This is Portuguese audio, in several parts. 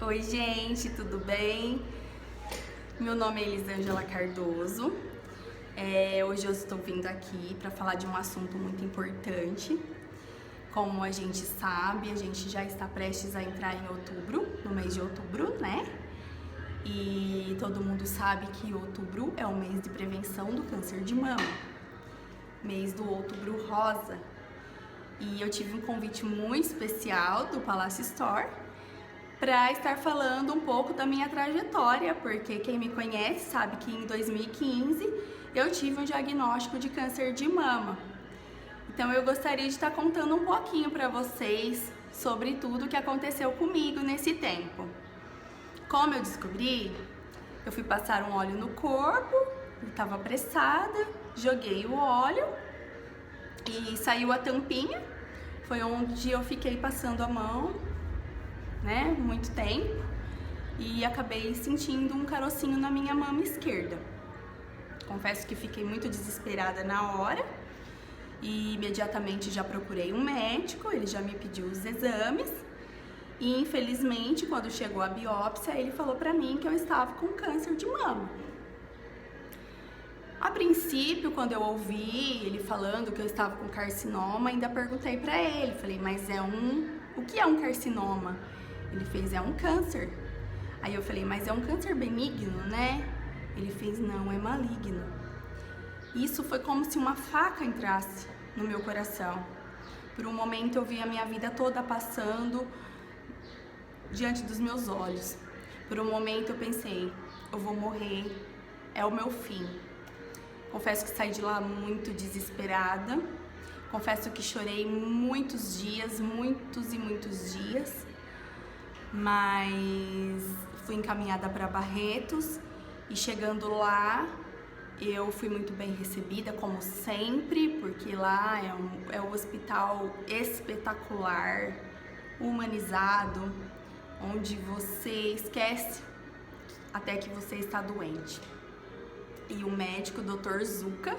Oi, gente, tudo bem? Meu nome é Elisângela Cardoso. Hoje eu estou vindo aqui para falar de um assunto muito importante. Como a gente sabe, a gente já está prestes a entrar em outubro, no mês de outubro, né? E todo mundo sabe que outubro é o mês de prevenção do câncer de mama, mês do Outubro Rosa. E eu tive um convite muito especial do Palácio Store para estar falando um pouco da minha trajetória, porque quem me conhece sabe que em 2015 eu tive um diagnóstico de câncer de mama. Então eu gostaria de estar contando um pouquinho para vocês sobre tudo que aconteceu comigo nesse tempo. Como eu descobri, eu fui passar um óleo no corpo, estava apressada, joguei o óleo e saiu a tampinha. Foi onde eu fiquei passando a mão, né, muito tempo, e acabei sentindo um carocinho na minha mama esquerda. Confesso que fiquei muito desesperada na hora e imediatamente já procurei um médico, ele já me pediu os exames e infelizmente quando chegou a biópsia ele falou pra mim que eu estava com câncer de mama. A princípio, quando eu ouvi ele falando que eu estava com carcinoma, ainda perguntei pra ele, falei, mas o que é um carcinoma? Ele fez, é um câncer. Aí eu falei, mas é um câncer benigno, né? Ele fez, não, é maligno. Isso foi como se uma faca entrasse no meu coração. Por um momento eu vi a minha vida toda passando diante dos meus olhos. Por um momento eu pensei, eu vou morrer, é o meu fim. Confesso que saí de lá muito desesperada. Confesso que chorei muitos dias, muitos e muitos dias. Mas fui encaminhada para Barretos e chegando lá eu fui muito bem recebida, como sempre, porque lá é um hospital espetacular, humanizado, onde você esquece até que você está doente. E o médico, o Dr. Zuka,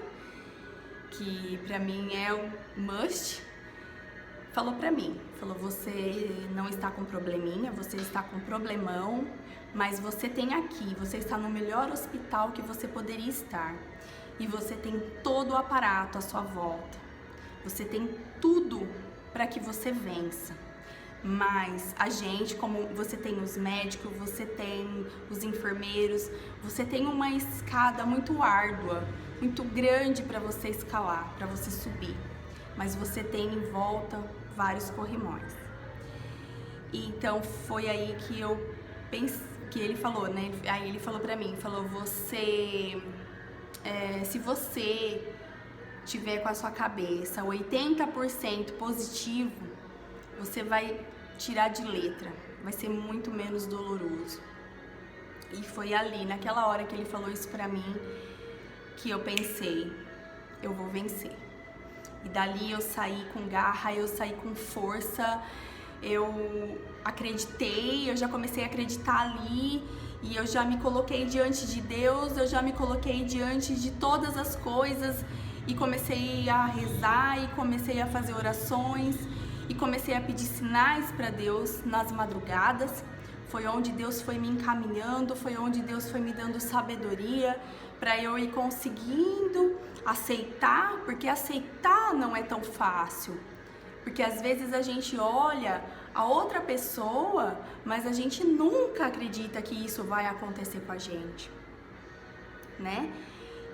que pra mim é um must, falou pra mim, falou, você não está com probleminha, você está com problemão, mas você tem aqui, você está no melhor hospital que você poderia estar. E você tem todo o aparato à sua volta. Você tem tudo para que você vença. Mas a gente, como você tem os médicos, você tem os enfermeiros, você tem uma escada muito árdua, muito grande para você escalar, para você subir. Mas você tem em volta vários corrimões. Então foi aí que eu pensei, que ele falou, né? Aí ele falou pra mim, falou, se você tiver com a sua cabeça 80% positivo, você vai tirar de letra, vai ser muito menos doloroso. E foi ali, naquela hora que ele falou isso pra mim, que eu pensei, eu vou vencer. E dali eu saí com garra, eu saí com força, eu acreditei, eu já comecei a acreditar ali e eu já me coloquei diante de Deus, eu já me coloquei diante de todas as coisas e comecei a rezar e comecei a fazer orações e comecei a pedir sinais para Deus nas madrugadas. Foi onde Deus foi me encaminhando, foi onde Deus foi me dando sabedoria para eu ir conseguindo aceitar, porque aceitar não é tão fácil. Porque às vezes a gente olha a outra pessoa, mas a gente nunca acredita que isso vai acontecer com a gente, né?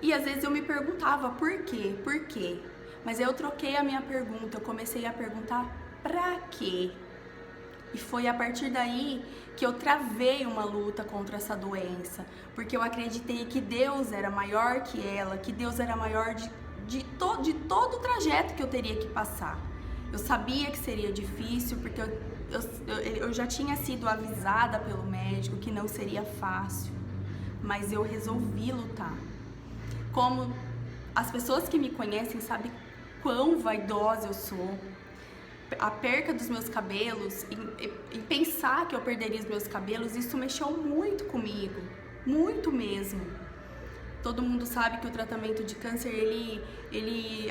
E às vezes eu me perguntava por quê? Por quê? Mas eu troquei a minha pergunta, eu comecei a perguntar pra quê? E foi a partir daí que eu travei uma luta contra essa doença, porque eu acreditei que Deus era maior que ela, que Deus era maior de todo o trajeto que eu teria que passar. Eu sabia que seria difícil, porque eu já tinha sido avisada pelo médico que não seria fácil, mas eu resolvi lutar. Como as pessoas que me conhecem sabem quão vaidosa eu sou, a perca dos meus cabelos, em pensar que eu perderia os meus cabelos, isso mexeu muito comigo, muito mesmo. Todo mundo sabe que o tratamento de câncer,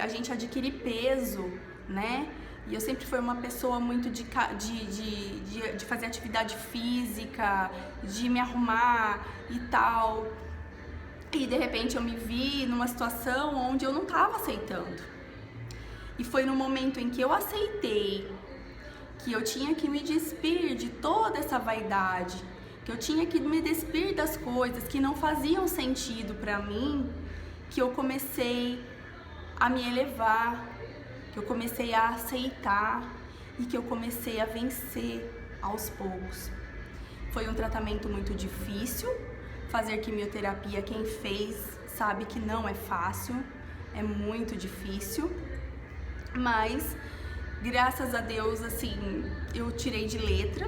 a gente adquire peso, né? E eu sempre fui uma pessoa muito de fazer atividade física, de me arrumar e tal. E de repente eu me vi numa situação onde eu não estava aceitando. E foi no momento em que eu aceitei que eu tinha que me despir de toda essa vaidade, que eu tinha que me despir das coisas que não faziam sentido para mim, que eu comecei a me elevar, que eu comecei a aceitar e que eu comecei a vencer aos poucos. Foi um tratamento muito difícil. Fazer quimioterapia, quem fez sabe que não é fácil, é muito difícil, mas graças a Deus, assim, eu tirei de letra.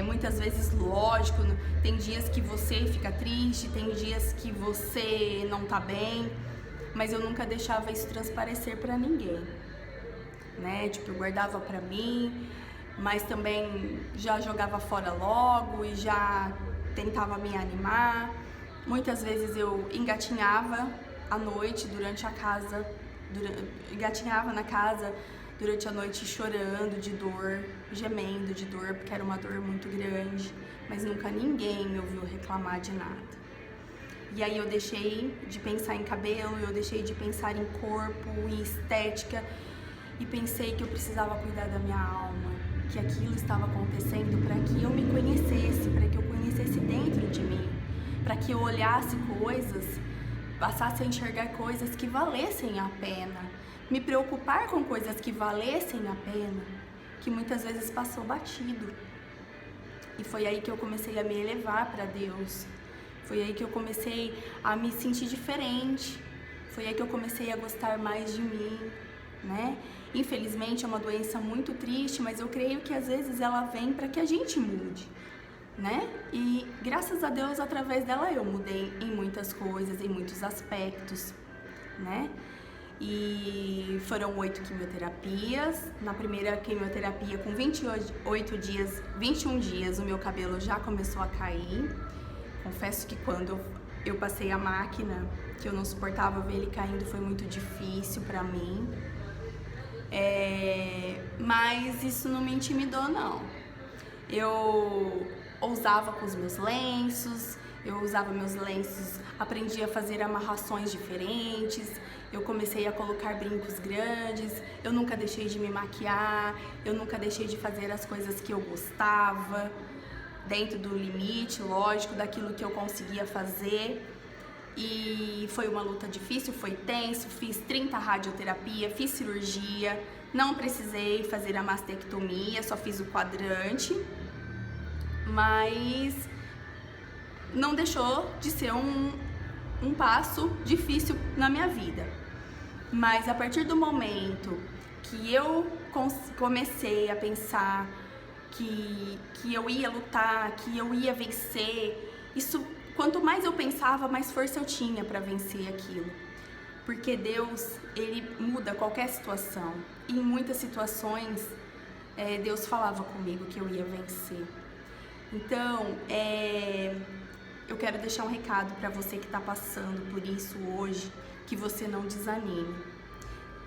Muitas vezes, lógico, tem dias que você fica triste, tem dias que você não tá bem, mas eu nunca deixava isso transparecer pra ninguém, né? Tipo, eu guardava pra mim, mas também já jogava fora logo e já tentava me animar. Muitas vezes eu engatinhava à noite engatinhava na casa durante a noite chorando de dor, gemendo de dor, porque era uma dor muito grande, mas nunca ninguém me ouviu reclamar de nada. E aí eu deixei de pensar em cabelo, eu deixei de pensar em corpo, em estética, e pensei que eu precisava cuidar da minha alma, que aquilo estava acontecendo para que eu me conhecesse, para que eu conhecesse dentro de mim, para que eu olhasse coisas, passasse a enxergar coisas que valessem a pena, me preocupar com coisas que valessem a pena, que muitas vezes passou batido. E foi aí que eu comecei a me elevar para Deus, foi aí que eu comecei a me sentir diferente, foi aí que eu comecei a gostar mais de mim, né? Infelizmente é uma doença muito triste, mas eu creio que às vezes ela vem para que a gente mude, né? E graças a Deus, através dela eu mudei em muitas coisas, em muitos aspectos, né? E foram 8 quimioterapias. Na primeira quimioterapia, com 21 dias, o meu cabelo já começou a cair. Confesso que quando eu passei a máquina, que eu não suportava ver ele caindo, foi muito difícil pra mim. Mas isso não me intimidou, não. Eu ousava com os meus lenços, eu usava meus lenços, aprendi a fazer amarrações diferentes, eu comecei a colocar brincos grandes, eu nunca deixei de me maquiar, eu nunca deixei de fazer as coisas que eu gostava, dentro do limite, lógico, daquilo que eu conseguia fazer. E foi uma luta difícil, foi tenso, fiz 30 radioterapia, fiz cirurgia, não precisei fazer a mastectomia, só fiz o quadrante, mas não deixou de ser um passo difícil na minha vida. Mas a partir do momento que eu comecei a pensar que eu ia lutar, que eu ia vencer, isso, quanto mais eu pensava, mais força eu tinha para vencer aquilo. Porque Deus, Ele muda qualquer situação. E em muitas situações, Deus falava comigo que eu ia vencer. Então, eu quero deixar um recado para você que está passando por isso hoje, que você não desanime.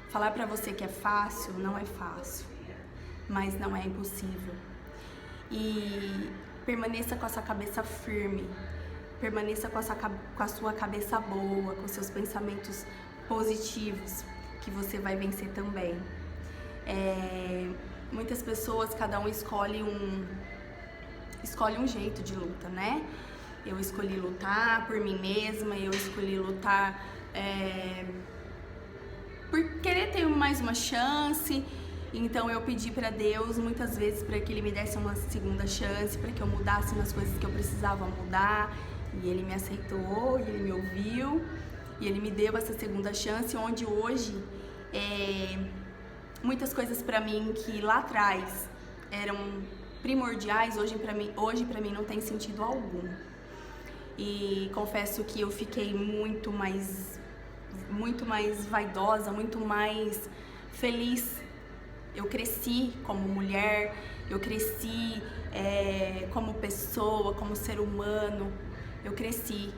Falar para você que é fácil, não é fácil, mas não é impossível. E permaneça com a sua cabeça firme, permaneça com a sua cabeça boa, com seus pensamentos positivos, que você vai vencer também. Muitas pessoas, cada um escolhe um jeito de luta, né? Eu escolhi lutar por mim mesma, eu escolhi lutar por querer ter mais uma chance. Então eu pedi para Deus muitas vezes para que Ele me desse uma segunda chance, para que eu mudasse umas coisas que eu precisava mudar. E Ele me aceitou, e Ele me ouviu, e Ele me deu essa segunda chance, onde hoje muitas coisas para mim que lá atrás eram primordiais, hoje para mim não tem sentido algum. E confesso que eu fiquei muito mais vaidosa, muito mais feliz. Eu cresci como mulher, eu cresci como pessoa, como ser humano, eu cresci.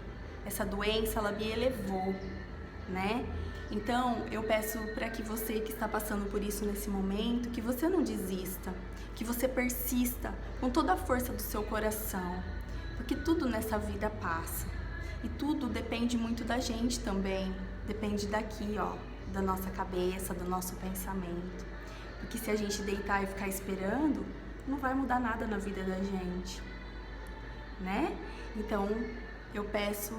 Essa doença, ela me elevou, né? Então, eu peço para que você que está passando por isso nesse momento, que você não desista, que você persista com toda a força do seu coração, porque tudo nessa vida passa. E tudo depende muito da gente também, depende daqui, ó, da nossa cabeça, do nosso pensamento. Porque se a gente deitar e ficar esperando, não vai mudar nada na vida da gente, né? Então, eu peço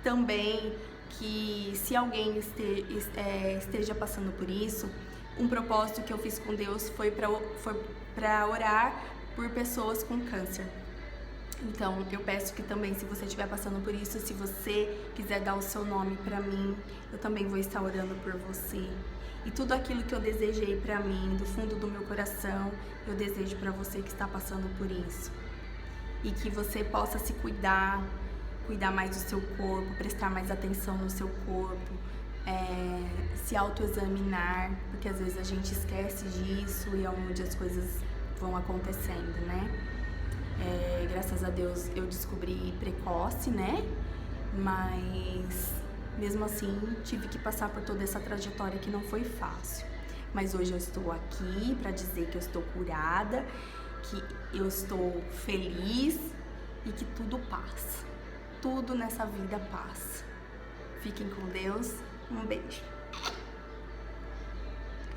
também que se alguém esteja passando por isso, um propósito que eu fiz com Deus foi para orar por pessoas com câncer. Então, eu peço que também, se você estiver passando por isso, se você quiser dar o seu nome para mim, eu também vou estar orando por você. E tudo aquilo que eu desejei para mim, do fundo do meu coração, eu desejo para você que está passando por isso. E que você possa se cuidar mais do seu corpo, prestar mais atenção no seu corpo, se autoexaminar, porque às vezes a gente esquece disso e é onde as coisas vão acontecendo, né? Graças a Deus eu descobri precoce, né? Mas mesmo assim tive que passar por toda essa trajetória que não foi fácil. Mas hoje eu estou aqui para dizer que eu estou curada, que eu estou feliz e que tudo passa. Tudo nessa vida passa. Fiquem com Deus. Um beijo.